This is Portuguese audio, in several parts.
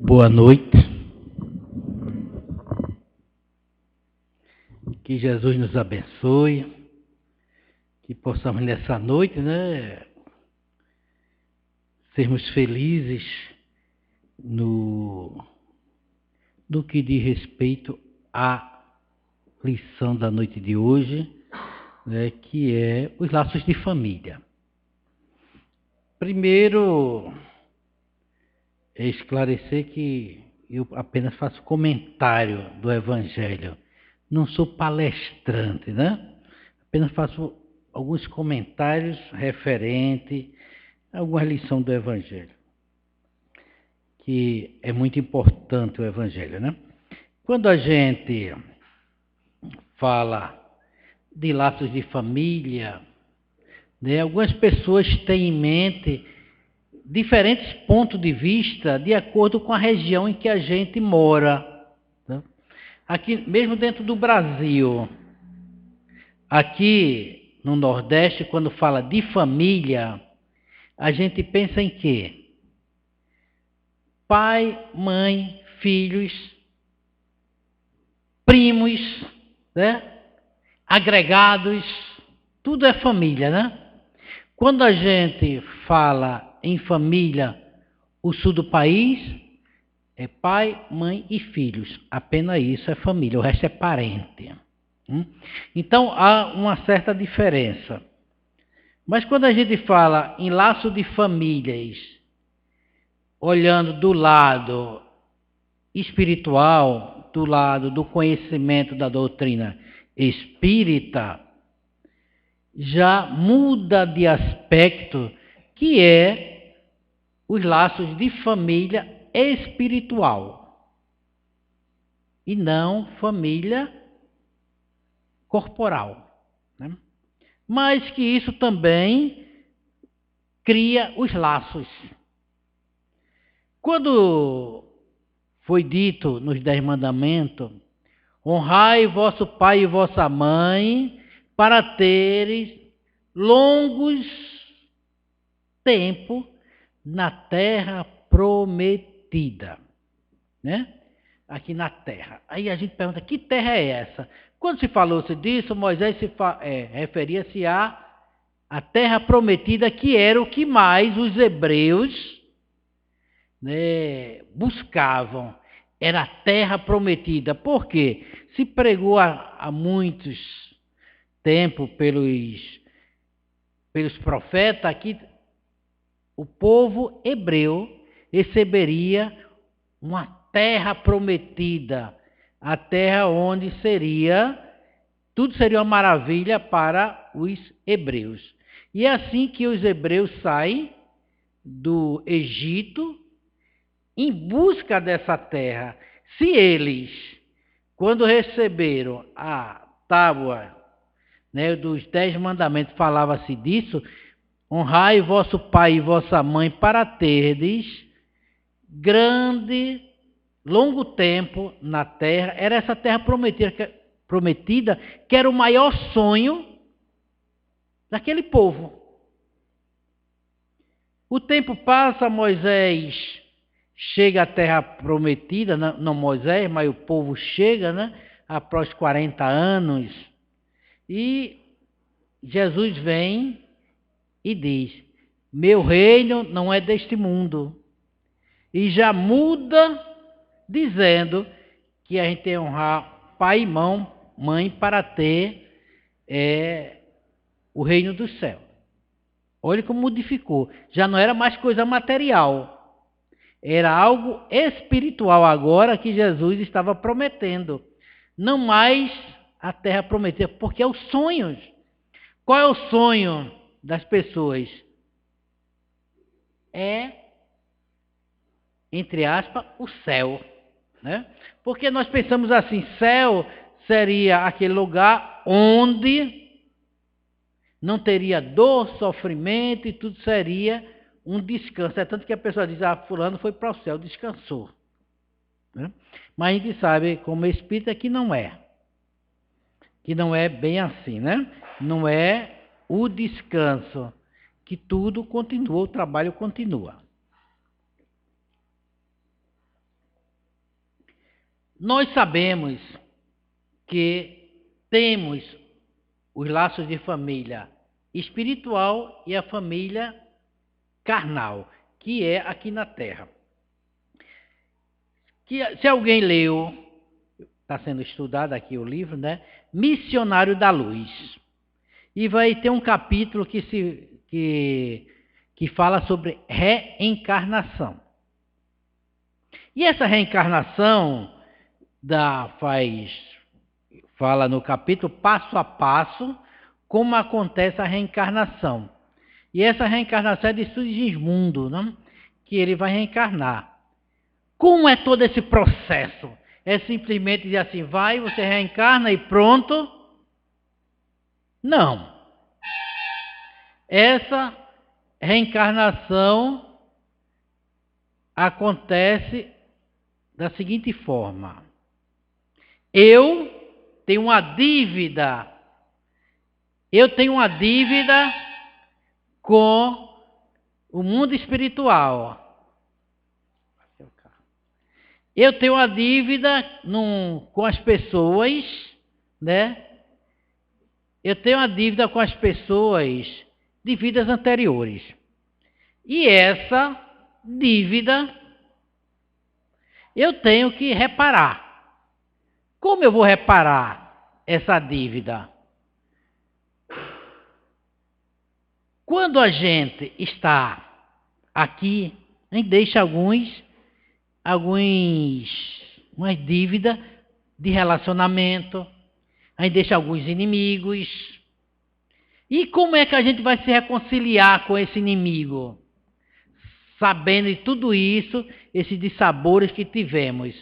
Boa noite. Que Jesus nos abençoe, que possamos nessa noite, sermos felizes no que diz respeito à lição da noite de hoje, que é os laços de família. Primeiro, é esclarecer que eu apenas faço comentário do Evangelho. Não sou palestrante, Apenas faço alguns comentários referentes a alguma lição do Evangelho, que é muito importante o Evangelho, Quando a gente fala de laços de família, algumas pessoas têm em mente diferentes pontos de vista de acordo com a região em que a gente mora. Aqui, mesmo dentro do Brasil, aqui no Nordeste, quando fala de família, a gente pensa em quê? Pai, mãe, filhos, primos, agregados, tudo é família, Quando a gente fala em família, o sul do país é pai, mãe e filhos. Apenas isso é família, o resto é parente. Então, há uma certa diferença. Mas quando a gente fala em laço de famílias, olhando do lado espiritual, do lado do conhecimento da doutrina espírita, já muda de aspecto, que é os laços de família espiritual e não família corporal, Mas que isso também cria os laços. Quando foi dito nos 10 mandamentos, honrai vosso pai e vossa mãe, para teres longos tempo na terra prometida, Aqui na terra. Aí a gente pergunta, que terra é essa? Quando se falou-se disso, Moisés referia-se à terra prometida, que era o que mais os hebreus buscavam. Era a terra prometida. Por quê? Se pregou há muitos tempos pelos profetas que o povo hebreu receberia uma terra prometida, a terra onde tudo seria uma maravilha para os hebreus. E é assim que os hebreus saem do Egito em busca dessa terra. Se eles, quando receberam a tábua dos 10 mandamentos, falava-se disso, honrai vosso pai e vossa mãe para terdes longo tempo na terra. Era essa terra prometida, que era o maior sonho daquele povo. O tempo passa, Moisés chega à terra prometida, não Moisés, mas o povo chega, após 40 anos, e Jesus vem e diz, meu reino não é deste mundo. E já muda dizendo que a gente tem que honrar pai e mãe para ter o reino do céu. Olha como modificou. Já não era mais coisa material. Era algo espiritual agora que Jesus estava prometendo. Não mais a terra prometida, porque é os sonhos. Qual é o sonho das pessoas? Entre aspas, o céu, Porque nós pensamos assim, céu seria aquele lugar onde não teria dor, sofrimento e tudo seria um descanso. É tanto que a pessoa diz, fulano foi para o céu, descansou. Mas a gente sabe, como espírita, que não é. Que não é bem assim, Não é o descanso, que tudo continua, o trabalho continua. Nós sabemos que temos os laços de família espiritual e a família carnal, que é aqui na Terra. Que, se alguém leu, está sendo estudado aqui o livro, né? Missionário da Luz. E vai ter um capítulo que fala sobre reencarnação. E essa reencarnação fala no capítulo passo a passo como acontece a reencarnação. E essa reencarnação é de Sigismundo, né? Que ele vai reencarnar. Como é todo esse processo? É simplesmente dizer assim, vai, você reencarna e pronto? Não. Essa reencarnação acontece da seguinte forma. Eu tenho uma dívida com o mundo espiritual. Eu tenho uma dívida com as pessoas, né? Eu tenho uma dívida com as pessoas de vidas anteriores. E essa dívida eu tenho que reparar. Como eu vou reparar essa dívida? Quando a gente está aqui, a gente deixa umas dívidas de relacionamento, a gente deixa alguns inimigos. E como é que a gente vai se reconciliar com esse inimigo? Sabendo de tudo isso, esses dissabores que tivemos.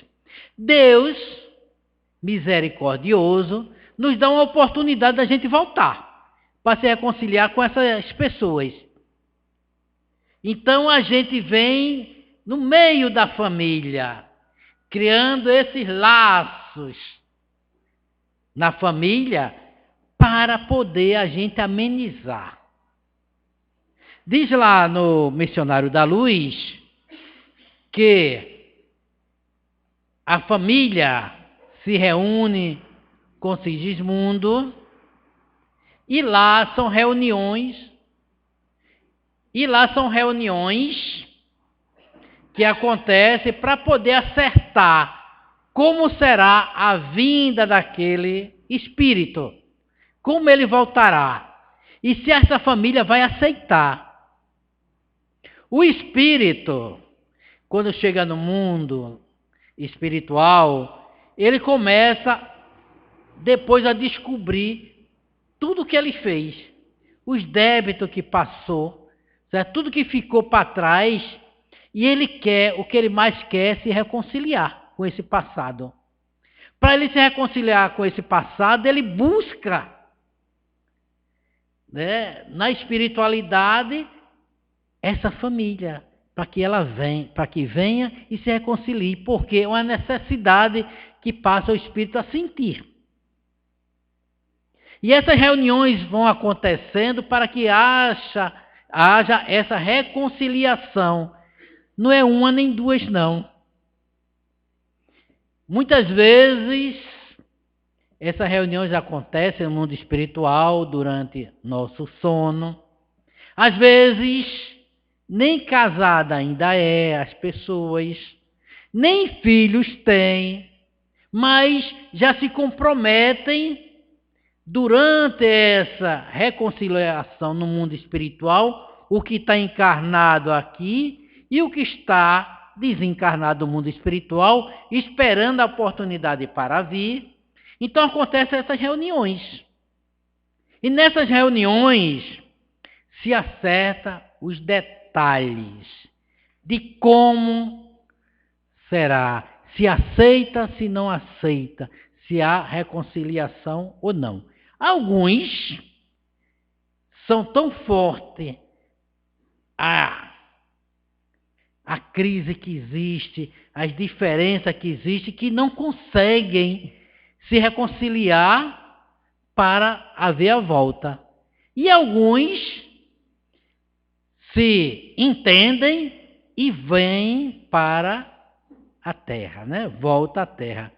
Deus, misericordioso, nos dá uma oportunidade da gente voltar para se reconciliar com essas pessoas. Então a gente vem no meio da família, criando esses laços na família para poder a gente amenizar. Diz lá no Missionário da Luz que a família se reúne com Sigismundo e lá são reuniões que acontecem para poder acertar como será a vinda daquele espírito, como ele voltará e se essa família vai aceitar. O espírito, quando chega no mundo espiritual, ele começa depois a descobrir tudo que ele fez, os débitos que passou, certo? Tudo que ficou para trás, e o que ele mais quer é se reconciliar com esse passado. Para ele se reconciliar com esse passado, ele busca, né, na espiritualidade essa família, para que venha e se reconcilie, porque é uma necessidade que passa o espírito a sentir. E essas reuniões vão acontecendo para que haja essa reconciliação. Não é uma nem duas, não. Muitas vezes, essas reuniões acontecem no mundo espiritual durante nosso sono. Às vezes, nem casada ainda as pessoas, nem filhos têm, mas já se comprometem durante essa reconciliação no mundo espiritual, o que está encarnado aqui e o que está desencarnado no mundo espiritual, esperando a oportunidade para vir. Então acontecem essas reuniões. E nessas reuniões se acerta os detalhes de como será, se aceita, se não aceita, se há reconciliação ou não. Alguns são tão fortes a crise que existe, as diferenças que existem, que não conseguem se reconciliar para haver a volta. E alguns se entendem e vêm para a Terra, né? Volta à Terra.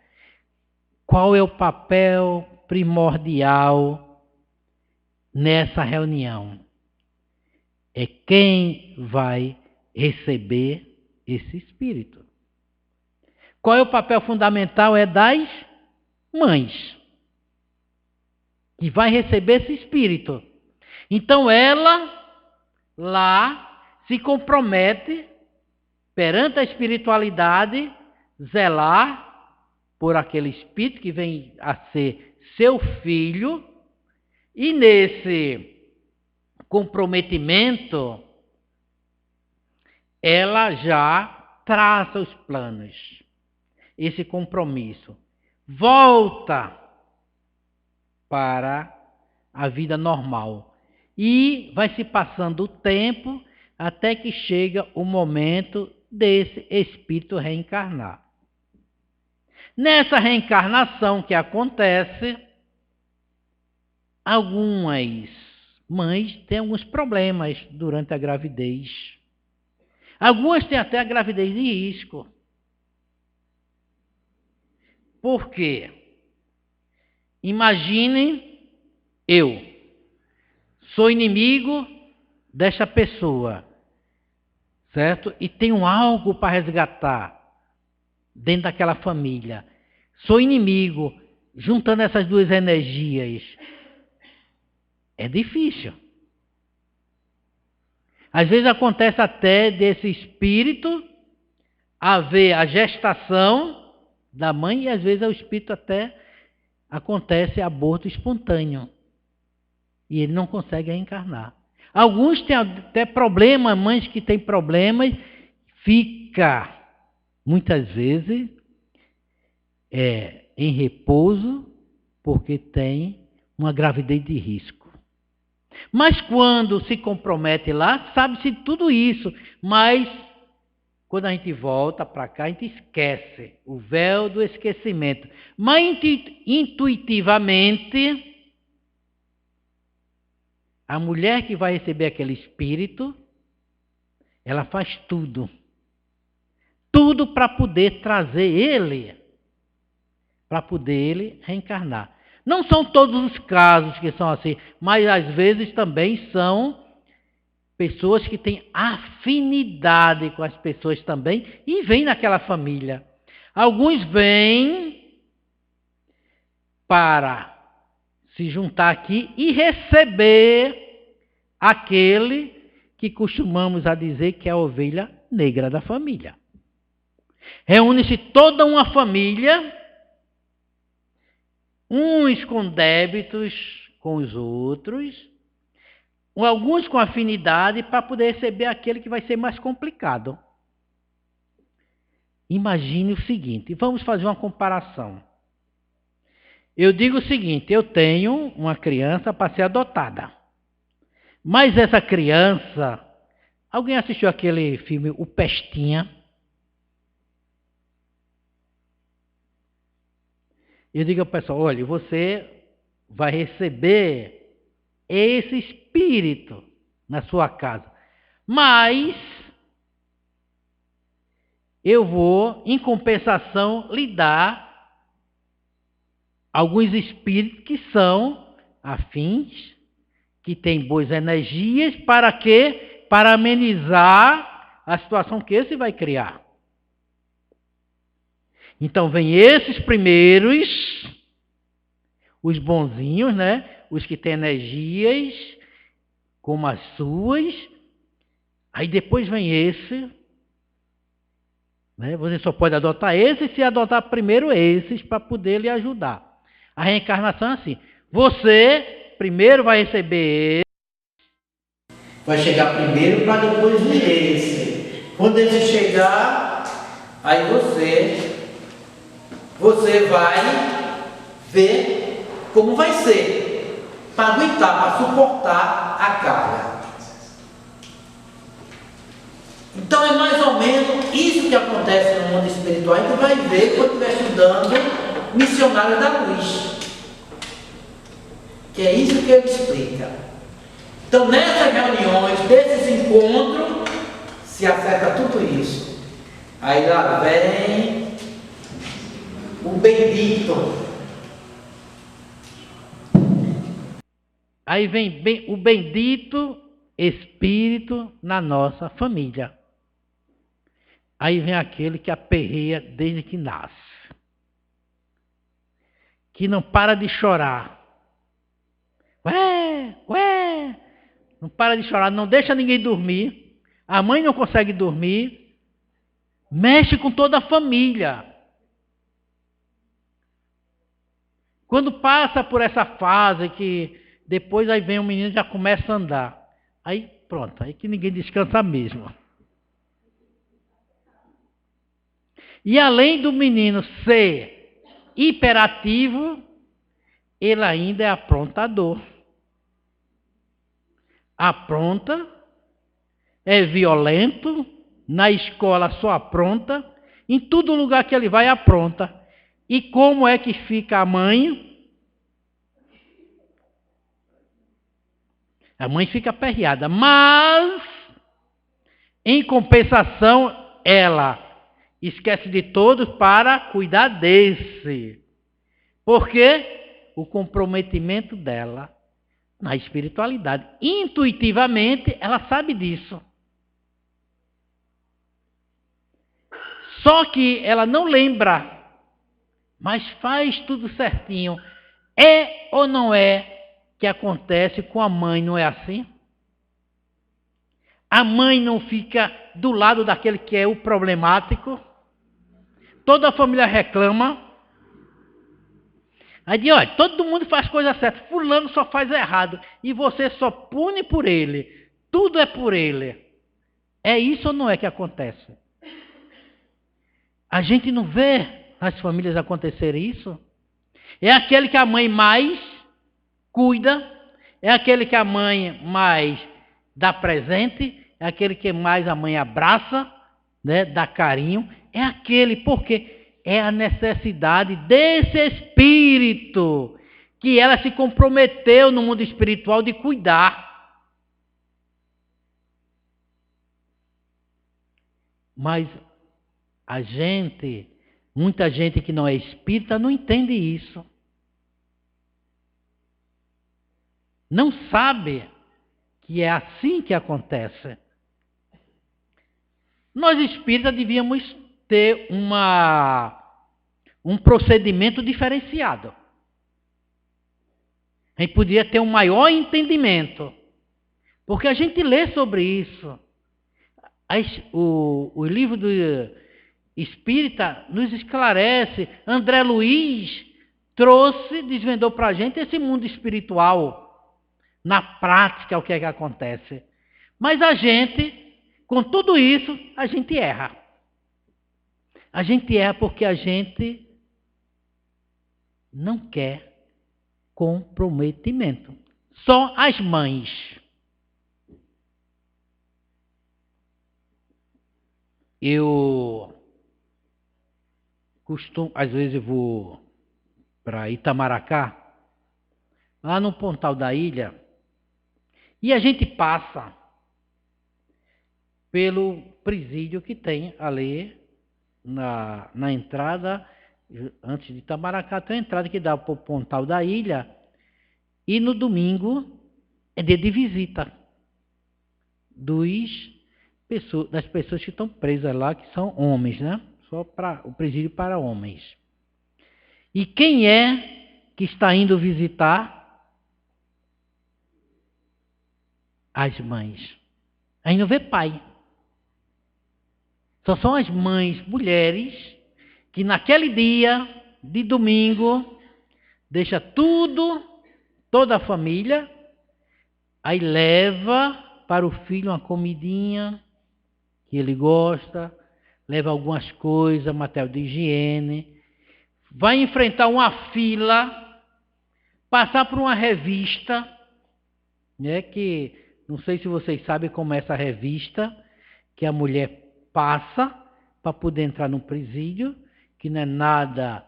qual é o papel primordial nessa reunião? É quem vai receber esse espírito. Qual é o papel fundamental? É das mães, que vai receber esse espírito. Então ela lá se compromete perante a espiritualidade, zelar por aquele espírito que vem a ser seu filho, e nesse comprometimento ela já traça os planos, esse compromisso. Volta para a vida normal. E vai se passando o tempo até que chega o momento desse espírito reencarnar. Nessa reencarnação que acontece, algumas mães têm alguns problemas durante a gravidez. Algumas têm até a gravidez de risco. Por quê? Imaginem, eu sou inimigo desta pessoa, certo? E tenho algo para resgatar dentro daquela família. Sou inimigo, juntando essas duas energias. É difícil. Às vezes acontece até desse espírito haver a gestação da mãe, e às vezes o espírito até acontece aborto espontâneo. E ele não consegue reencarnar. Alguns têm até problemas, mães que têm problemas, fica muitas vezes em repouso porque tem uma gravidez de risco. Mas quando se compromete lá, sabe-se tudo isso, mas quando a gente volta para cá, a gente esquece o véu do esquecimento. Mas intuitivamente, a mulher que vai receber aquele espírito, ela faz tudo. Tudo para poder trazer ele, para poder ele reencarnar. Não são todos os casos que são assim, mas às vezes também são pessoas que têm afinidade com as pessoas também e vêm naquela família. Alguns vêm para se juntar aqui e receber aquele que costumamos a dizer que é a ovelha negra da família. Reúne-se toda uma família, uns com débitos com os outros, alguns com afinidade, para poder receber aquele que vai ser mais complicado. Imagine o seguinte, vamos fazer uma comparação. Eu digo o seguinte, eu tenho uma criança para ser adotada. Mas essa criança, alguém assistiu aquele filme O Pestinha? Eu digo ao pessoal, olha, você vai receber esse espírito na sua casa. Mas eu vou, em compensação, lhe dar alguns espíritos que são afins, que têm boas energias, para quê? Para amenizar a situação que esse vai criar. Então, vem esses primeiros, os bonzinhos, né? Os que têm energias, como as suas. Aí depois vem esse, né? Você só pode adotar esse se adotar primeiro esses para poder lhe ajudar. A reencarnação é assim. Você primeiro vai receber esse. Vai chegar primeiro para depois vir esse. Quando esse chegar, aí você vai ver como vai ser, para aguentar, para suportar a carga. Então é mais ou menos isso que acontece no mundo espiritual, e tu vai ver quando estiver estudando Missionários da Luz. Que é isso que ele explica. Então nessas reuniões, desses encontros, se acerta tudo isso. Aí lá vem o bendito, Aí vem o bendito Espírito na nossa família. Aí vem aquele que aperreia desde que nasce. Que não para de chorar. Ué, não para de chorar, não deixa ninguém dormir. A mãe não consegue dormir. Mexe com toda a família. Quando passa por essa fase que depois aí vem o menino e já começa a andar. Aí pronto, aí que ninguém descansa mesmo. E além do menino ser hiperativo, ele ainda é aprontador. Apronta, é violento, na escola só apronta, em todo lugar que ele vai apronta. E como é que fica a mãe? A mãe fica aperreada, mas, em compensação, ela esquece de todos para cuidar desse. Porque o comprometimento dela na espiritualidade, intuitivamente, ela sabe disso. Só que ela não lembra, mas faz tudo certinho. É ou não é que acontece com a mãe, não é assim? A mãe não fica do lado daquele que é o problemático. Toda a família reclama. Aí diz, olha, todo mundo faz coisa certa, fulano só faz errado, e você só pune por ele. Tudo é por ele. É isso ou não é que acontece? A gente não vê nas famílias acontecer isso? É aquele que a mãe mais cuida, é aquele que a mãe mais dá presente, é aquele que mais a mãe abraça, né, dá carinho, é aquele, porque é a necessidade desse espírito que ela se comprometeu no mundo espiritual de cuidar. Mas muita gente que não é espírita não entende isso. Não sabe que é assim que acontece. Nós espíritas devíamos ter um procedimento diferenciado. A gente podia ter um maior entendimento. Porque a gente lê sobre isso. O livro do Espírita nos esclarece. André Luiz desvendou para a gente esse mundo espiritual. Na prática, o que é que acontece? Mas a gente, com tudo isso, a gente erra. A gente erra porque a gente não quer comprometimento. Só as mães. Eu costumo, às vezes eu vou para Itamaracá, lá no Pontal da Ilha, e a gente passa pelo presídio que tem ali na entrada, antes de Itamaracá, tem uma entrada que dá para o Pontal da Ilha, e no domingo é dia de visita das pessoas que estão presas lá, que são homens, né? Só para o presídio para homens. E quem é que está indo visitar? As mães. Aí não vê pai. Só são as mães, mulheres, que naquele dia de domingo deixa tudo, toda a família, aí leva para o filho uma comidinha que ele gosta, leva algumas coisas, material de higiene, vai enfrentar uma fila, passar por uma revista, né, que não sei se vocês sabem como é essa revista, que a mulher passa para poder entrar no presídio, que não é nada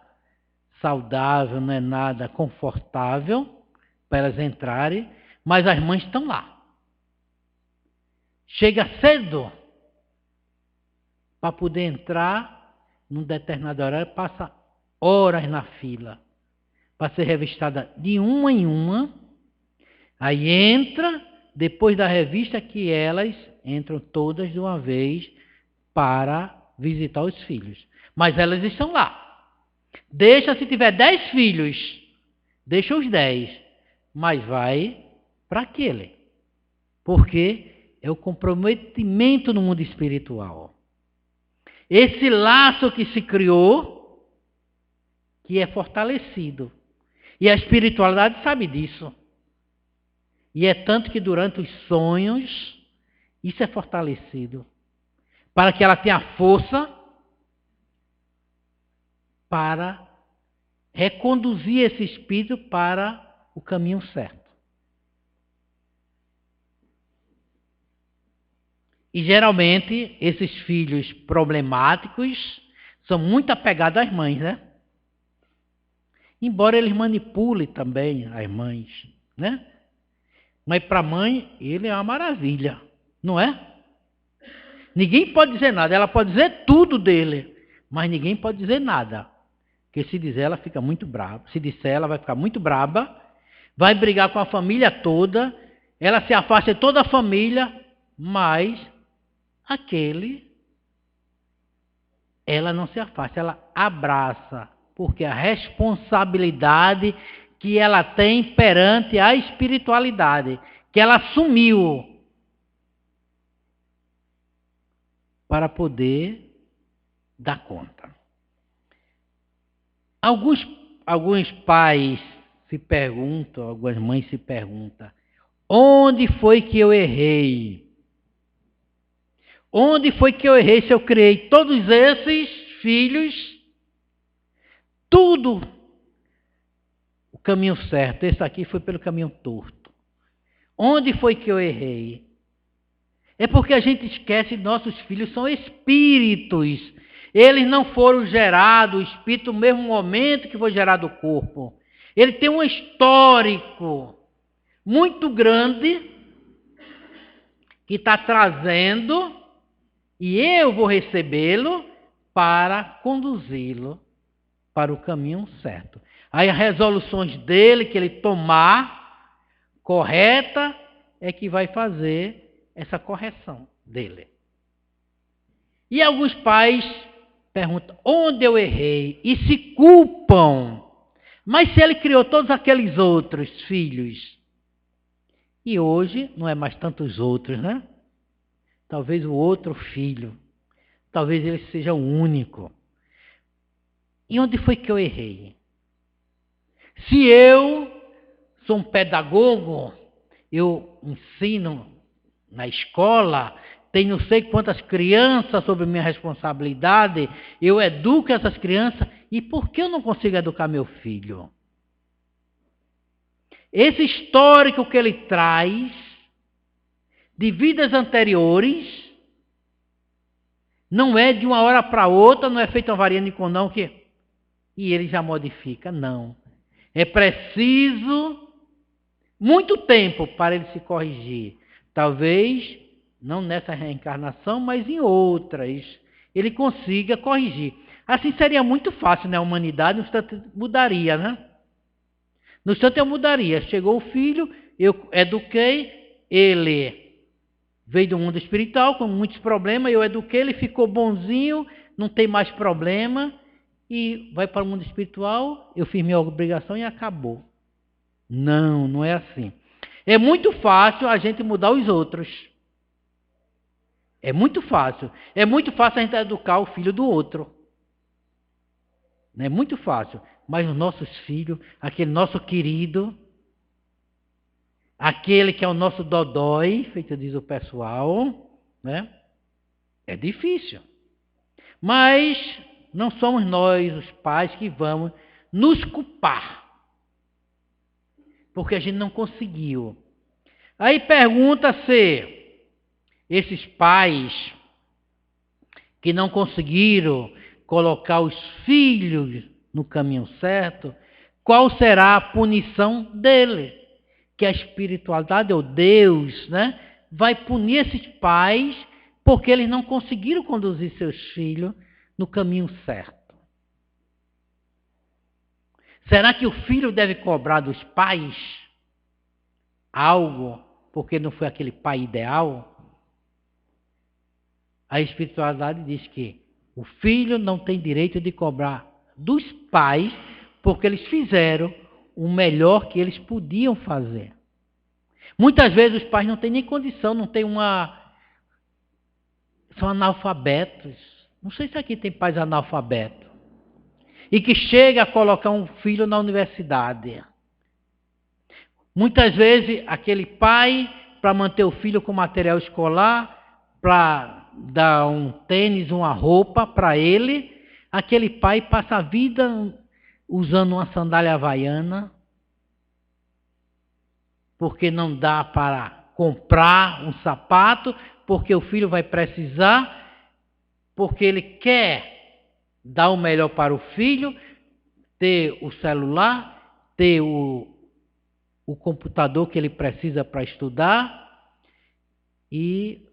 saudável, não é nada confortável para elas entrarem, mas as mães estão lá. Chega cedo para poder entrar num determinado horário, passa horas na fila para ser revistada de uma em uma. Aí entra, depois da revista, que elas entram todas de uma vez para visitar os filhos. Mas elas estão lá. Deixa, se tiver 10 filhos, deixa os 10, mas vai para aquele. Porque é o comprometimento no mundo espiritual. Esse laço que se criou, que é fortalecido. E a espiritualidade sabe disso. E é tanto que durante os sonhos, isso é fortalecido. Para que ela tenha força para reconduzir esse espírito para o caminho certo. E geralmente, esses filhos problemáticos são muito apegados às mães, né? Embora eles manipulem também as mães, né? Mas para a mãe, ele é uma maravilha, não é? Ninguém pode dizer nada. Ela pode dizer tudo dele, mas ninguém pode dizer nada. Porque se dizer, ela fica muito brava. Se disser, ela vai ficar muito brava, vai brigar com a família toda, ela se afasta de toda a família, mas aquele, ela não se afasta, ela abraça, porque a responsabilidade que ela tem perante a espiritualidade, que ela assumiu para poder dar conta. Alguns pais se perguntam, algumas mães se perguntam, onde foi que eu errei? Onde foi que eu errei se eu criei todos esses filhos, tudo o caminho certo, esse aqui foi pelo caminho torto. Onde foi que eu errei? É porque a gente esquece que nossos filhos são espíritos. Eles não foram gerados, o espírito, no mesmo momento que foi gerado o corpo. Ele tem um histórico muito grande que está trazendo, e eu vou recebê-lo para conduzi-lo para o caminho certo. Aí as resoluções dele, que ele tomar correta, é que vai fazer essa correção dele. E alguns pais perguntam, onde eu errei? E se culpam. Mas se ele criou todos aqueles outros filhos, e hoje não é mais tantos outros, né? Talvez o outro filho, talvez ele seja o único. E onde foi que eu errei? Se eu sou um pedagogo, eu ensino na escola, tenho não sei quantas crianças sob minha responsabilidade, eu educo essas crianças, e por que eu não consigo educar meu filho? Esse histórico que ele traz, de vidas anteriores, não é de uma hora para outra, não é feito uma varinha de condão que... E ele já modifica, não. É preciso muito tempo para ele se corrigir. Talvez, não nessa reencarnação, mas em outras, ele consiga corrigir. Assim seria muito fácil, né? A humanidade no instante mudaria, né? No instante eu mudaria. Chegou o filho, eu eduquei, ele veio do mundo espiritual com muitos problemas, eu eduquei, ele ficou bonzinho, não tem mais problema, e vai para o mundo espiritual, eu fiz minha obrigação e acabou. Não, não é assim. É muito fácil a gente mudar os outros. É muito fácil. É muito fácil a gente educar o filho do outro. É muito fácil. Mas os nossos filhos, aquele nosso querido, aquele que é o nosso dodói, feito diz o pessoal, né? É difícil. Mas não somos nós, os pais, que vamos nos culpar. Porque a gente não conseguiu. Aí pergunta se esses pais que não conseguiram colocar os filhos no caminho certo, qual será a punição dele? Que a espiritualidade, ou Deus, né, vai punir esses pais porque eles não conseguiram conduzir seus filhos no caminho certo. Será que o filho deve cobrar dos pais? algo porque não foi aquele pai ideal, a espiritualidade diz que o filho não tem direito de cobrar dos pais porque eles fizeram o melhor que eles podiam fazer. Muitas vezes os pais não têm nem condição, não têm são analfabetos. Não sei se aqui tem pais analfabetos. E que chega a colocar um filho na universidade. Muitas vezes aquele pai, para manter o filho com material escolar, para dar um tênis, uma roupa para ele, aquele pai passa a vida usando uma sandália havaiana, porque não dá para comprar um sapato, porque o filho vai precisar, porque ele quer dar o melhor para o filho, ter o celular, ter o computador que ele precisa para estudar, e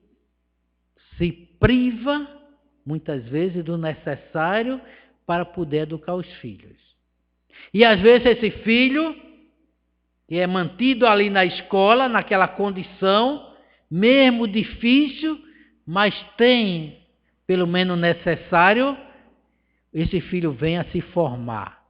se priva, muitas vezes, do necessário para poder educar os filhos. E às vezes esse filho, que é mantido ali na escola, naquela condição, mesmo difícil, mas tem pelo menos necessário, esse filho vem a se formar.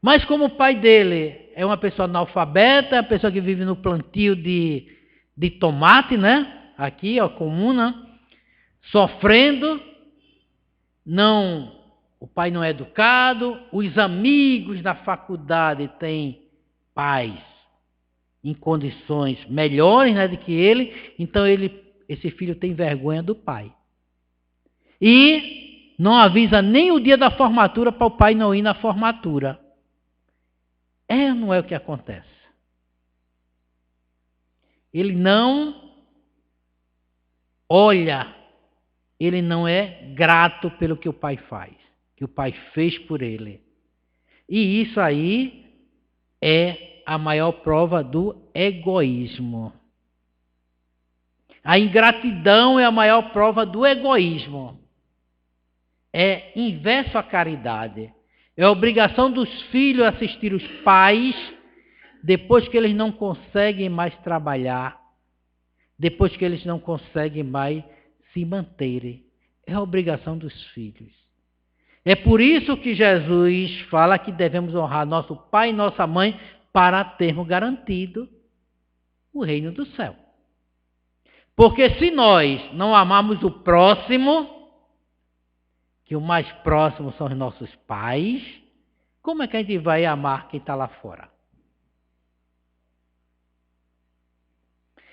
Mas como o pai dele é uma pessoa analfabeta, é uma pessoa que vive no plantio de tomate, né? Aqui, ó, comum, né? Sofrendo, o pai não é educado, os amigos da faculdade têm pais em condições melhores, né, do que ele, então esse filho tem vergonha do pai. E não avisa nem o dia da formatura para o pai não ir na formatura. É ou não é o que acontece? Ele não olha, ele não é grato pelo que o pai faz, que o pai fez por ele. E isso aí é a maior prova do egoísmo. A ingratidão é a maior prova do egoísmo. É inverso à caridade. É a obrigação dos filhos assistir os pais depois que eles não conseguem mais trabalhar, depois que eles não conseguem mais se manterem. É a obrigação dos filhos. É por isso que Jesus fala que devemos honrar nosso pai e nossa mãe para termos garantido o reino do céu. Porque se nós não amarmos o próximo, que o mais próximo são os nossos pais, como é que a gente vai amar quem está lá fora?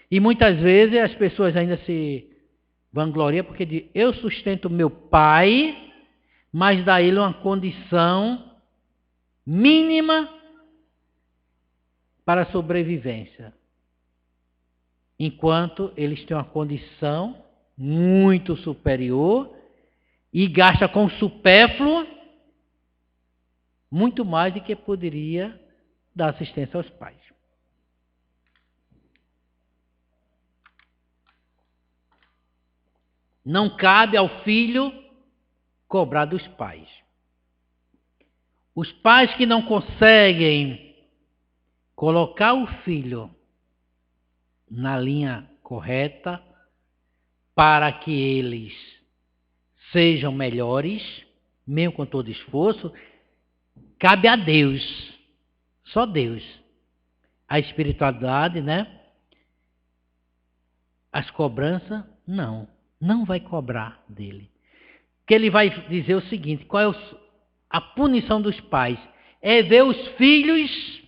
E muitas vezes as pessoas ainda se vangloriam porque dizem, eu sustento meu pai, mas dá ele uma condição mínima para a sobrevivência. Enquanto eles têm uma condição muito superior e gasta com supérfluo muito mais do que poderia dar assistência aos pais. Não cabe ao filho cobrar dos pais. Os pais que não conseguem colocar o filho na linha correta para que eles sejam melhores, mesmo com todo esforço, cabe a Deus, só Deus. A espiritualidade, né? As cobranças, não vai cobrar dele. Que ele vai dizer o seguinte, qual é a punição dos pais? É ver os filhos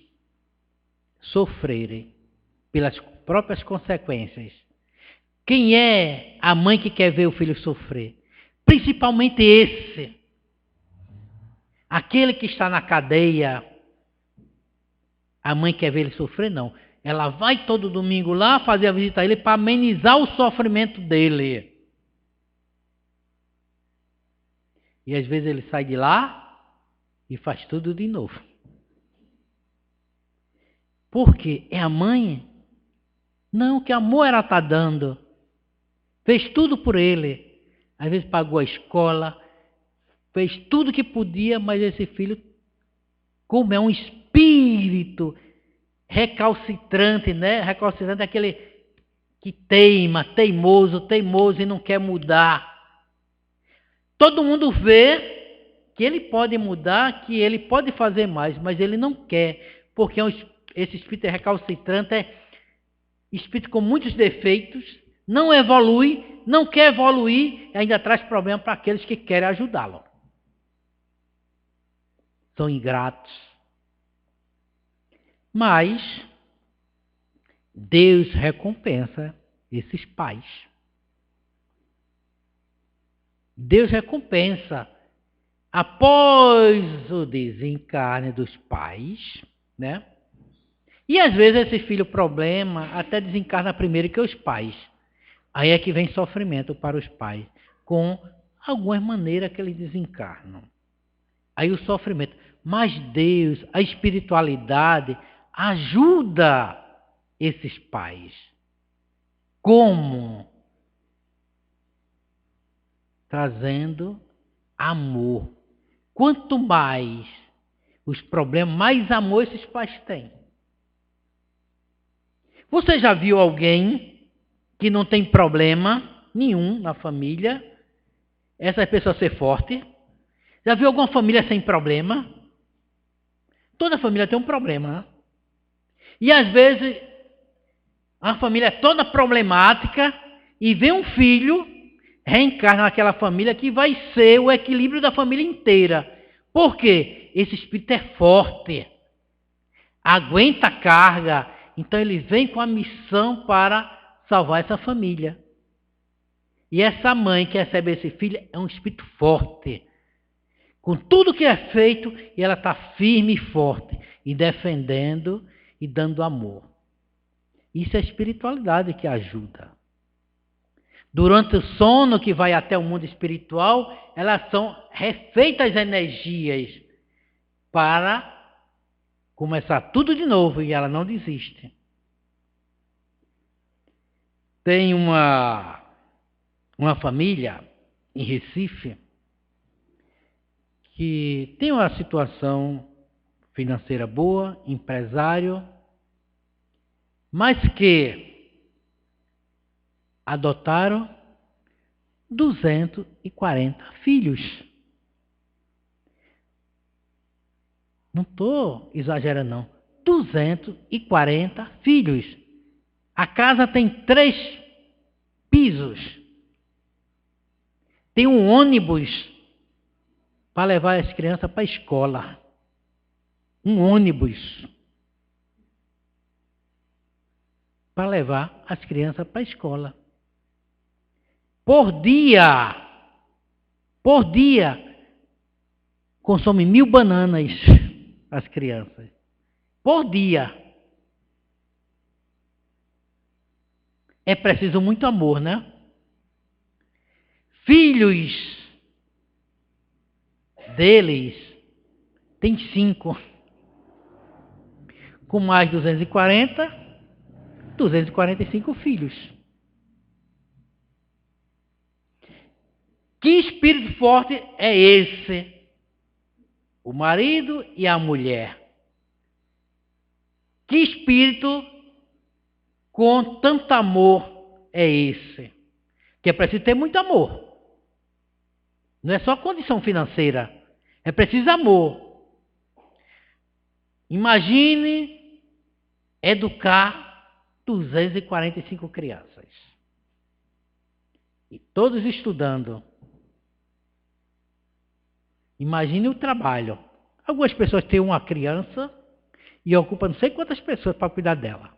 sofrerem pelas próprias consequências. Quem é a mãe que quer ver o filho sofrer? Principalmente esse. Aquele que está na cadeia. A mãe quer ver ele sofrer? Não. Ela vai todo domingo lá fazer a visita a ele para amenizar o sofrimento dele. E às vezes ele sai de lá e faz tudo de novo. Por quê? É a mãe? Não, que amor ela está dando. Fez tudo por ele. Às vezes pagou a escola, fez tudo que podia, mas esse filho, como é um espírito recalcitrante, né? Recalcitrante é aquele que teimoso e não quer mudar. Todo mundo vê que ele pode mudar, que ele pode fazer mais, mas ele não quer, porque esse espírito recalcitrante é espírito com muitos defeitos, não evolui, não quer evoluir, e ainda traz problema para aqueles que querem ajudá-lo. São ingratos. Mas Deus recompensa esses pais. Deus recompensa. Após o desencarne dos pais, né? E às vezes esse filho problema até desencarna primeiro que os pais. Aí é que vem sofrimento para os pais, com algumas maneiras que eles desencarnam. Aí o sofrimento. Mas Deus, a espiritualidade, ajuda esses pais. Como? Trazendo amor. Quanto mais os problemas, mais amor esses pais têm. Você já viu alguém que não tem problema nenhum na família, essa pessoa ser forte? Já viu alguma família sem problema? Toda família tem um problema, né? E às vezes a família é toda problemática e vem um filho, reencarna naquela família que vai ser o equilíbrio da família inteira. Por quê? Esse espírito é forte, aguenta a carga, então ele vem com a missão para salvar essa família. E essa mãe que recebe esse filho é um espírito forte. Com tudo que é feito, e ela está firme e forte, e defendendo e dando amor. Isso é a espiritualidade que ajuda. Durante o sono que vai até o mundo espiritual, elas são refeitas energias para começar tudo de novo, e ela não desiste. Tem uma família em Recife que tem uma situação financeira boa, empresário, mas que adotaram 240 filhos. Não estou exagerando, não. 240 filhos. A casa tem 3 pisos. Tem um ônibus para levar as crianças para a escola. Um ônibus para levar as crianças para a escola. Por dia, consome 1000 bananas as crianças. Por dia. É preciso muito amor, né? Filhos deles tem 5. Com mais 245 filhos. Que espírito forte é esse? O marido e a mulher. Que espírito com tanto amor é esse? Que é preciso ter muito amor. Não é só condição financeira. É preciso amor. Imagine educar 245 crianças. E todos estudando. Imagine o trabalho. Algumas pessoas têm uma criança e ocupam não sei quantas pessoas para cuidar dela.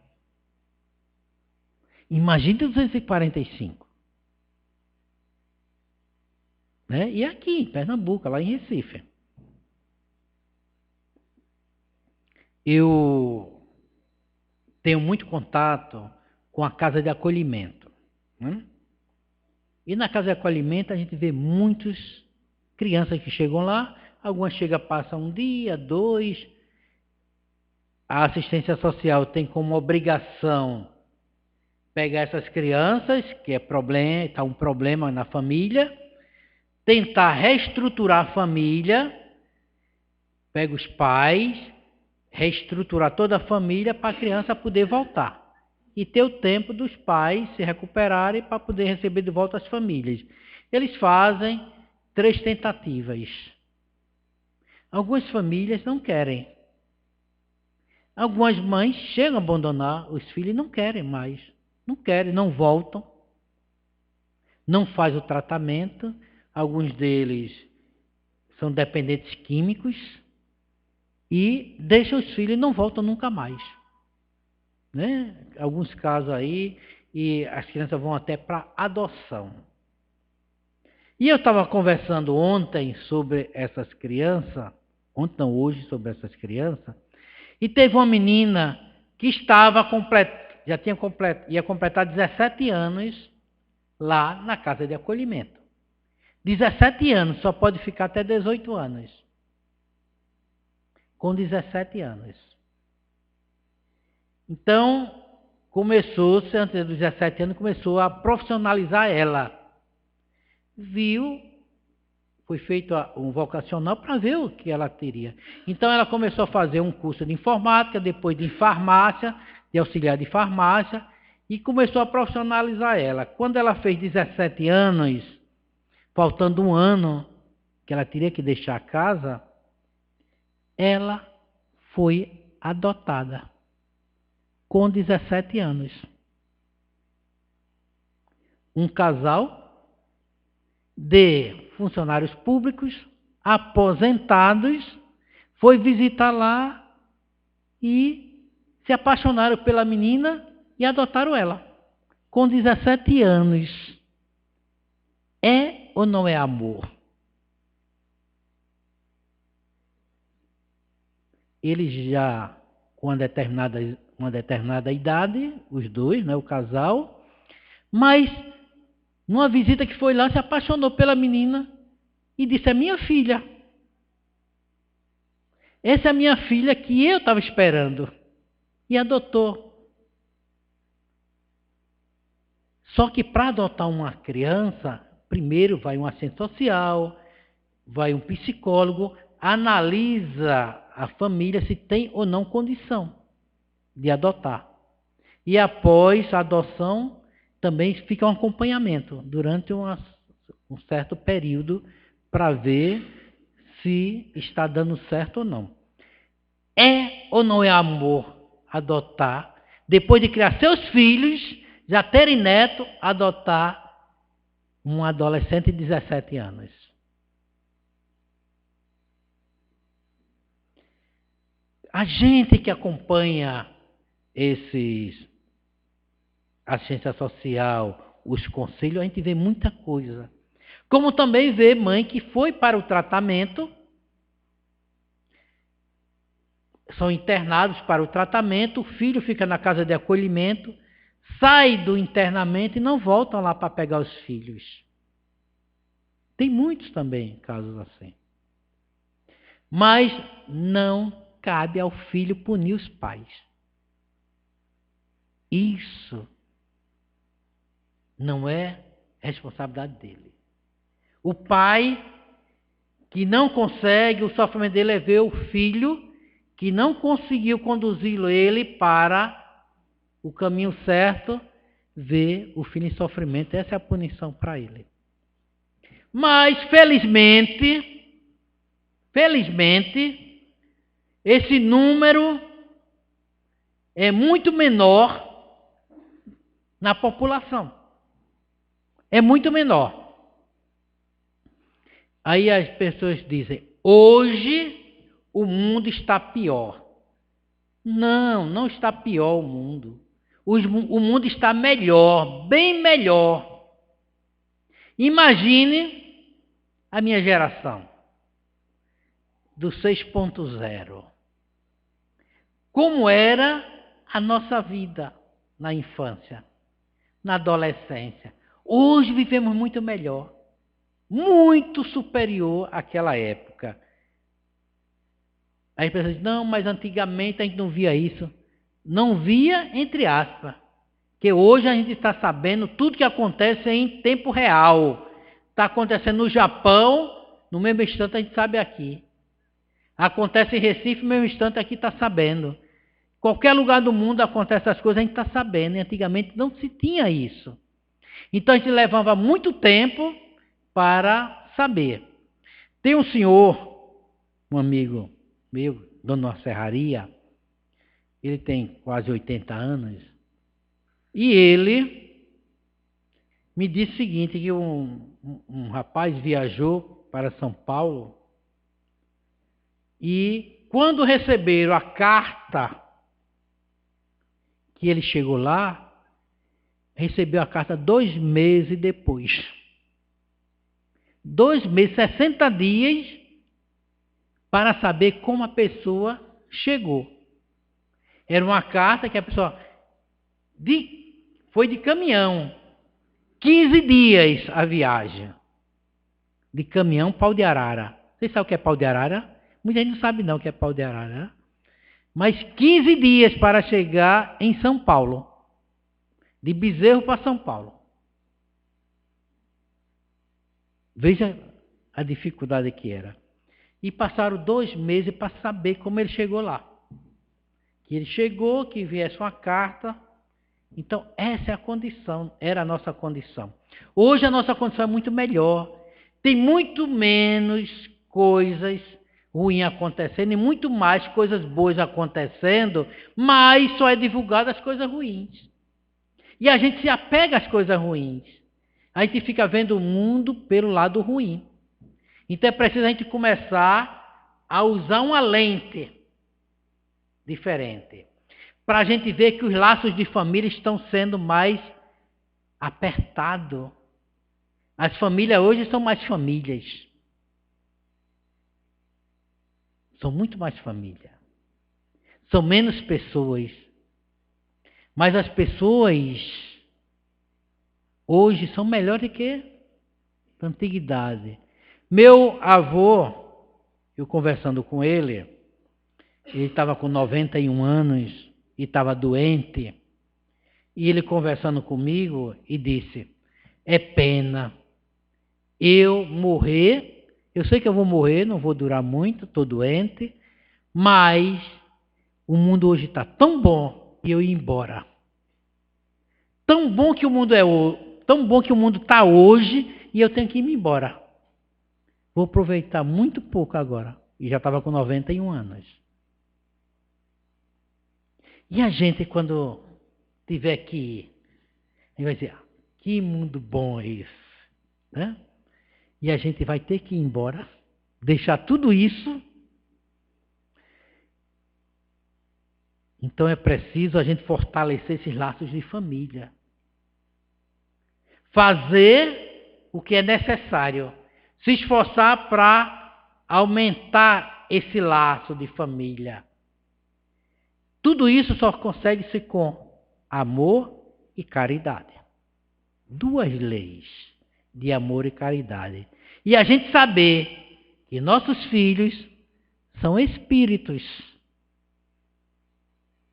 Imagine 245. Né? E aqui, em Pernambuco, lá em Recife. Eu tenho muito contato com a casa de acolhimento. Né? E na casa de acolhimento a gente vê muitas crianças que chegam lá, algumas chegam, passam 1 dia, 2. A assistência social tem como obrigação pegar essas crianças, que está um problema na família, tentar reestruturar a família, pega os pais, reestruturar toda a família para a criança poder voltar. E ter o tempo dos pais se recuperarem para poder receber de volta as famílias. Eles fazem 3 tentativas. Algumas famílias não querem. Algumas mães chegam a abandonar os filhos e não querem mais. Não querem, não voltam. Não faz o tratamento. Alguns deles são dependentes químicos e deixam os filhos e não voltam nunca mais. Né? Alguns casos aí, e as crianças vão até para adoção. E eu estava conversando ontem sobre essas crianças, ontem não, hoje, sobre essas crianças, e teve uma menina que ia completar 17 anos lá na casa de acolhimento. 17 anos, só pode ficar até 18 anos. Com 17 anos. Então, começou-se, antes dos 17 anos, começou a profissionalizar ela. Foi feito um vocacional para ver o que ela teria. Então, ela começou a fazer um curso de informática, depois de farmácia, de auxiliar de farmácia, e começou a profissionalizar ela. Quando ela fez 17 anos, faltando um ano, que ela teria que deixar a casa, ela foi adotada. Com 17 anos. Um casal de funcionários públicos, aposentados, foi visitar lá e se apaixonaram pela menina e adotaram ela. Com 17 anos. É ou não é amor? Eles já, com uma determinada idade, os dois, né, o casal, mas numa visita que foi lá, se apaixonou pela menina e disse: é minha filha. Essa é a minha filha que eu estava esperando. E adotou. Só que para adotar uma criança, primeiro vai um assistente social, vai um psicólogo, analisa a família se tem ou não condição de adotar. E após a adoção, também fica um acompanhamento durante um certo período para ver se está dando certo ou não. É ou não é amor adotar, depois de criar seus filhos, já terem neto, adotar um adolescente de 17 anos? A gente que acompanha assistência social, os conselhos, a gente vê muita coisa. Como também vê mãe que foi para o tratamento, são internados para o tratamento, o filho fica na casa de acolhimento, sai do internamento e não voltam lá para pegar os filhos. Tem muitos também casos assim. Mas não cabe ao filho punir os pais. Isso não é responsabilidade dele. O pai que não consegue, o sofrimento dele é ver o filho que não conseguiu conduzi-lo ele para o caminho certo, ver o filho em sofrimento. Essa é a punição para ele. Mas, felizmente, esse número é muito menor na população. É muito menor. Aí as pessoas dizem: hoje o mundo está pior. Não, não está pior o mundo. O mundo está melhor, bem melhor. Imagine a minha geração, do 6.0. Como era a nossa vida na infância, na adolescência. Hoje vivemos muito melhor, muito superior àquela época. Aí as pessoas dizem: não, mas antigamente a gente não via isso. Não via, entre aspas. Porque hoje a gente está sabendo tudo que acontece em tempo real. Está acontecendo no Japão, no mesmo instante a gente sabe aqui. Acontece em Recife, mesmo instante aqui está sabendo. Qualquer lugar do mundo acontece essas coisas, a gente está sabendo. E antigamente não se tinha isso. Então a gente levava muito tempo para saber. Tem um senhor, um amigo meu, dono de uma serraria, ele tem quase 80 anos, e ele me disse o seguinte, que um rapaz viajou para São Paulo, e quando receberam a carta que ele chegou lá, recebeu a carta 2 meses depois. 2 meses, 60 dias, para saber como a pessoa chegou. Era uma carta que a pessoa foi de caminhão. 15 dias a viagem. De caminhão, pau de arara. Vocês sabem o que é pau de arara? Muita gente não sabe não o que é pau de arara. Mas 15 dias para chegar em São Paulo. De Bezerro para São Paulo. Veja a dificuldade que era. E passaram 2 meses para saber como ele chegou lá. Que ele chegou, que viesse uma carta. Então, essa é a condição, era a nossa condição. Hoje a nossa condição é muito melhor. Tem muito menos coisas ruins acontecendo e muito mais coisas boas acontecendo, mas só é divulgado as coisas ruins. E a gente se apega às coisas ruins. A gente fica vendo o mundo pelo lado ruim. Então é preciso a gente começar a usar uma lente diferente. Para a gente ver que os laços de família estão sendo mais apertados. As famílias hoje são mais famílias. São muito mais família. São menos pessoas. Mas as pessoas hoje são melhores do que na antiguidade. Meu avô, eu conversando com ele estava com 91 anos e estava doente. E ele conversando comigo e disse, é pena eu morrer, eu sei que eu vou morrer, não vou durar muito, estou doente, mas o mundo hoje está tão bom e eu ir embora. Tão bom que o mundo tão bom que o mundo está hoje e eu tenho que ir embora. Vou aproveitar muito pouco agora. E já estava com 91 anos. E a gente, quando tiver que ir, a gente vai dizer, que mundo bom é esse? Né? E a gente vai ter que ir embora, deixar tudo isso. Então é preciso a gente fortalecer esses laços de família. Fazer o que é necessário. Se esforçar para aumentar esse laço de família. Tudo isso só consegue-se com amor e caridade. 2 leis de amor e caridade. E a gente saber que nossos filhos são espíritos.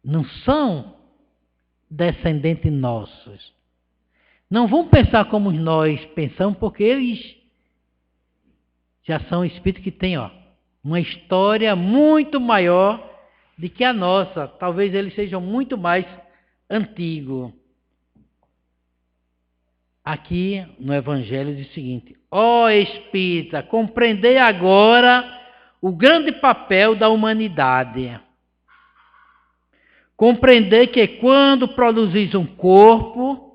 Não são descendentes nossos. Não vão pensar como nós pensamos, porque eles já são espíritos que têm uma história muito maior do que a nossa. Talvez eles sejam muito mais antigos. Aqui no Evangelho diz o seguinte, ó espírita, compreendei agora o grande papel da humanidade. Compreender que quando produzis um corpo,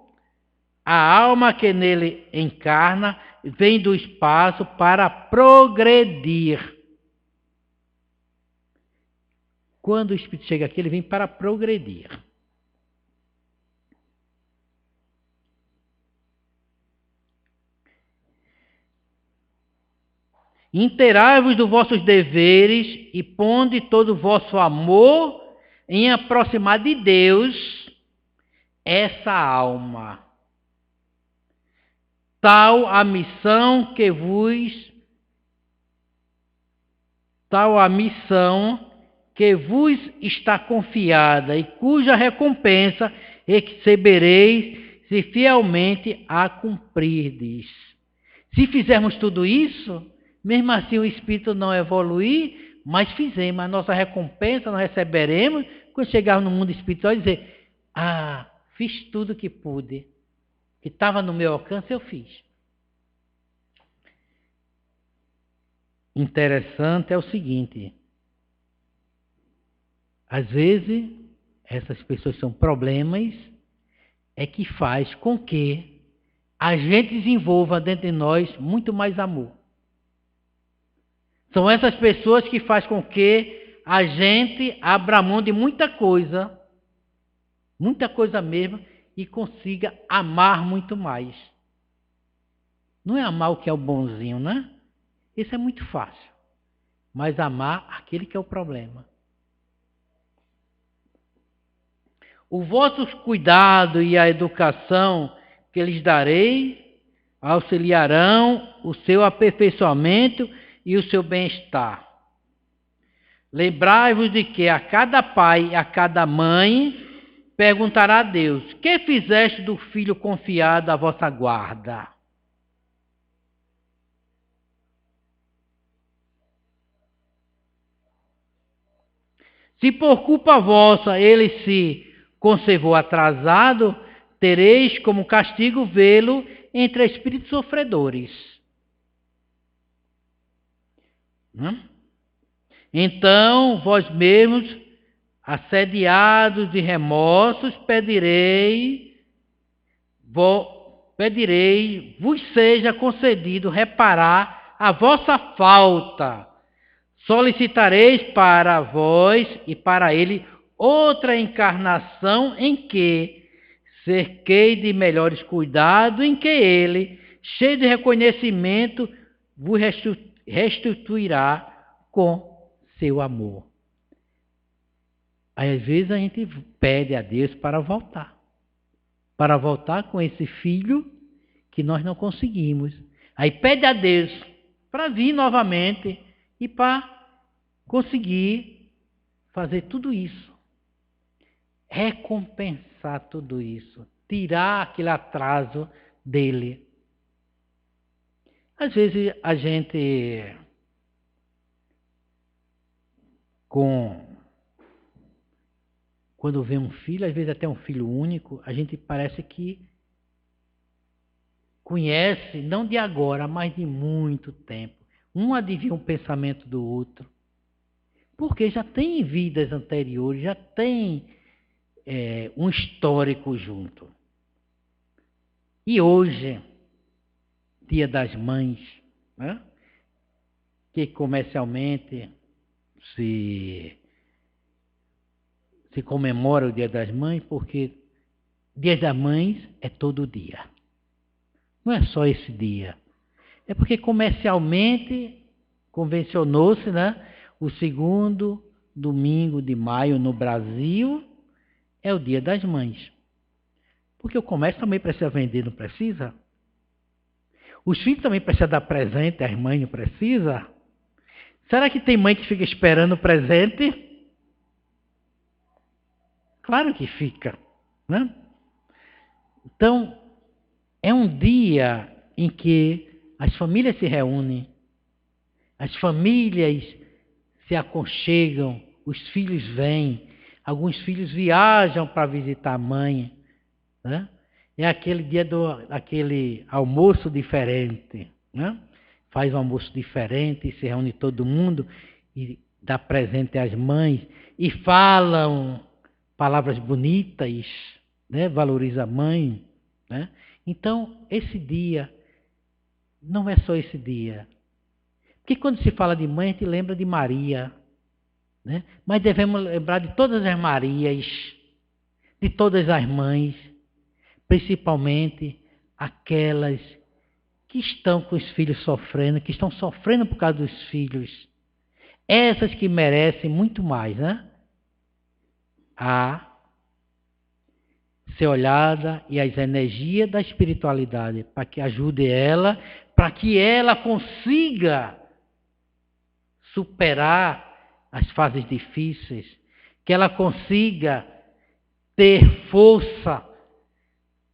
a alma que nele encarna vem do espaço para progredir. Quando o espírito chega aqui, ele vem para progredir. Inteirai-vos dos vossos deveres e ponde todo o vosso amor em aproximar de Deus essa alma. Tal a missão que vos está confiada e cuja recompensa recebereis se fielmente a cumprirdes. Se fizermos tudo isso, mesmo assim o espírito não evoluir, mas fizemos. A nossa recompensa nós receberemos quando chegarmos no mundo espiritual e dizer, fiz tudo que pude. Que estava no meu alcance, eu fiz. Interessante é o seguinte. Às vezes, essas pessoas são problemas, é que faz com que a gente desenvolva dentro de nós muito mais amor. São essas pessoas que faz com que a gente abra mão de muita coisa mesmo, e consiga amar muito mais. Não é amar o que é o bonzinho, né? Isso é muito fácil. Mas amar aquele que é o problema. O vosso cuidado e a educação que lhes darei auxiliarão o seu aperfeiçoamento e o seu bem-estar. Lembrai-vos de que a cada pai e a cada mãe perguntará a Deus: que fizeste do filho confiado à vossa guarda? Se por culpa vossa ele se conservou atrasado, tereis como castigo vê-lo entre espíritos sofredores. Então, vós mesmos, assediados de remorsos, pedireis, vos seja concedido reparar a vossa falta. Solicitareis para vós e para ele outra encarnação em que cerquei de melhores cuidados, em que ele, cheio de reconhecimento, vos restituirá com seu amor. Aí, às vezes a gente pede a Deus para voltar com esse filho que nós não conseguimos. Aí pede a Deus para vir novamente e para conseguir fazer tudo isso. Recompensar tudo isso. Tirar aquele atraso dele. Às vezes a gente, quando vê um filho, às vezes até um filho único, a gente parece que conhece, não de agora, mas de muito tempo. Um adivinha um pensamento do outro. Porque já tem vidas anteriores, já tem um histórico junto. E hoje, Dia das Mães, né? Que comercialmente se comemora o Dia das Mães, porque Dia das Mães é todo dia. Não é só esse dia. É porque comercialmente convencionou-se, né? O segundo domingo de maio no Brasil é o Dia das Mães. Porque o comércio também precisa vender, não precisa? Os filhos também precisam dar presente, as mães não precisam? Será que tem mãe que fica esperando o presente? Claro que fica, né? Então, é um dia em que as famílias se reúnem, as famílias se aconchegam, os filhos vêm, alguns filhos viajam para visitar a mãe, né? É aquele dia aquele almoço diferente, né? Faz um almoço diferente, se reúne todo mundo e dá presente às mães e falam palavras bonitas, né? Valoriza a mãe, né? Então, esse dia não é só esse dia. Porque quando se fala de mãe, a gente lembra de Maria, né? Mas devemos lembrar de todas as Marias, de todas as mães, principalmente aquelas que estão com os filhos sofrendo, que estão sofrendo por causa dos filhos. Essas que merecem muito mais, né? A ser olhada e as energias da espiritualidade, para que ajude ela, para que ela consiga superar as fases difíceis, que ela consiga ter força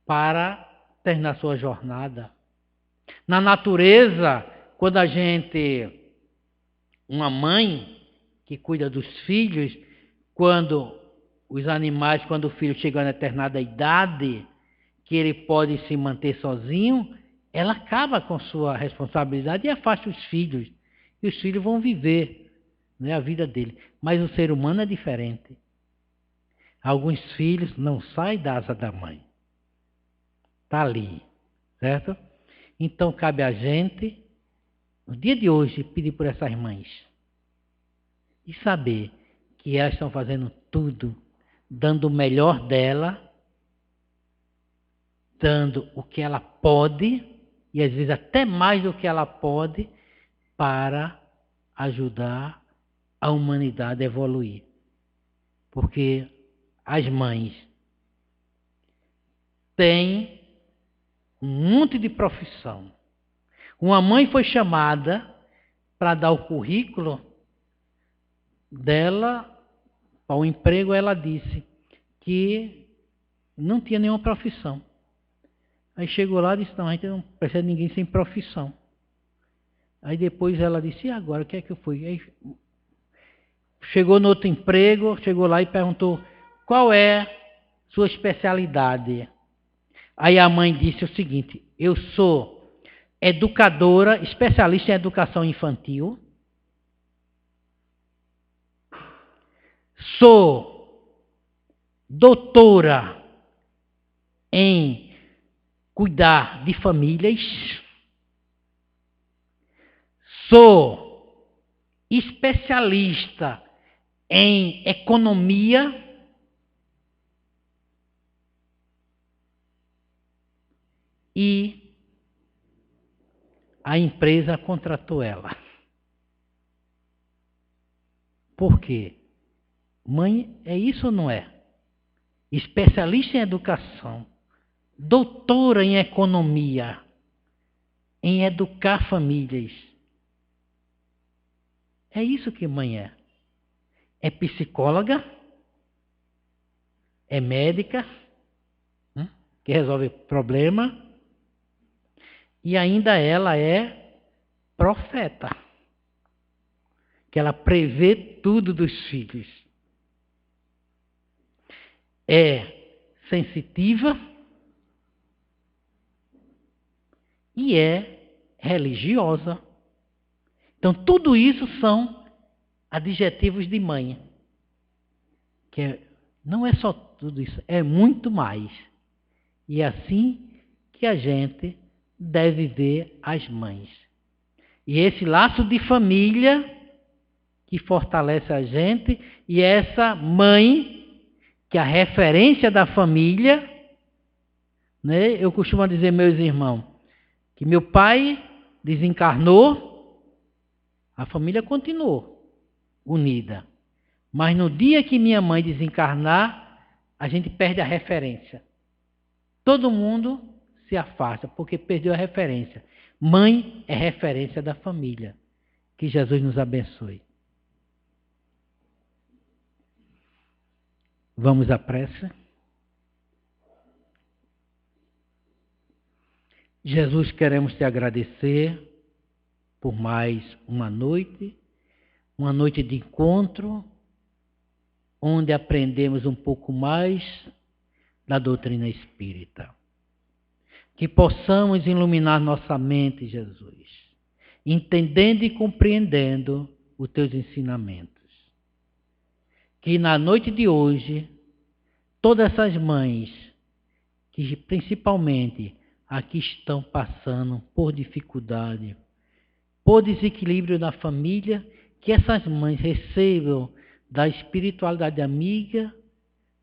para terminar sua jornada. Na natureza, quando uma mãe que cuida dos filhos, quando os animais, quando o filho chega a uma determinada idade, que ele pode se manter sozinho, ela acaba com sua responsabilidade e afasta os filhos. E os filhos vão viver, né, a vida dele. Mas o ser humano é diferente. Alguns filhos não saem da asa da mãe. Está ali, certo? Então cabe a gente, no dia de hoje, pedir por essas mães. E saber que elas estão fazendo tudo, dando o melhor dela, dando o que ela pode, e às vezes até mais do que ela pode, para ajudar a humanidade a evoluir. Porque as mães têm um monte de profissão. Uma mãe foi chamada para dar o currículo dela para o emprego, ela disse que não tinha nenhuma profissão. Aí chegou lá e disse, não, a gente não precisa de ninguém sem profissão. Aí depois ela disse, e agora, o que é que eu fui? Aí chegou no outro emprego, chegou lá e perguntou, qual é sua especialidade? Aí a mãe disse o seguinte, eu sou educadora, especialista em educação infantil, sou doutora em cuidar de famílias, sou especialista em economia e a empresa contratou ela. Por quê? Mãe, é isso ou não é? Especialista em educação, doutora em economia, em educar famílias. É isso que mãe é. É psicóloga, é médica, que resolve problema, e ainda ela é profeta, que ela prevê tudo dos filhos. É sensitiva e é religiosa. Então, tudo isso são adjetivos de mãe. Não é só tudo isso, é muito mais. E é assim que a gente deve ver as mães. E esse laço de família que fortalece a gente, e essa mãe, que é a referência da família, né? Eu costumo dizer, meus irmãos, que meu pai desencarnou, a família continuou unida. Mas no dia que minha mãe desencarnar, a gente perde a referência. Todo mundo se afasta, porque perdeu a referência. Mãe é referência da família. Que Jesus nos abençoe. Vamos à prece. Jesus, queremos te agradecer por mais uma noite de encontro, onde aprendemos um pouco mais da doutrina espírita. Que possamos iluminar nossa mente, Jesus, entendendo e compreendendo os teus ensinamentos. Que na noite de hoje, todas essas mães, que principalmente aqui estão passando por dificuldade, por desequilíbrio na família, que essas mães recebam da espiritualidade amiga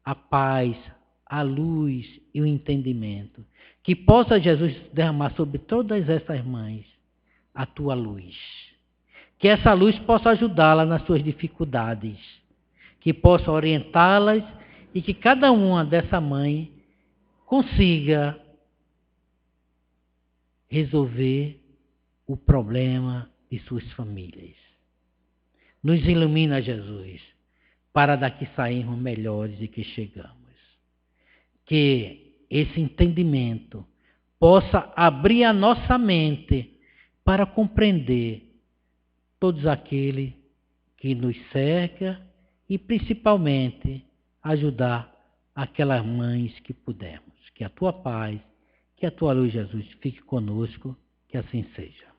a paz, a luz e o entendimento. Que possa Jesus derramar sobre todas essas mães a tua luz. Que essa luz possa ajudá-las nas suas dificuldades. Que possa orientá-las e que cada uma dessa mãe consiga resolver o problema de suas famílias. Nos ilumina, Jesus, para daqui sairmos melhores do que chegamos. Que esse entendimento possa abrir a nossa mente para compreender todos aqueles que que nos cerca e principalmente ajudar aquelas mães que pudermos. Que a tua paz, que a tua luz, Jesus, fique conosco, que assim seja.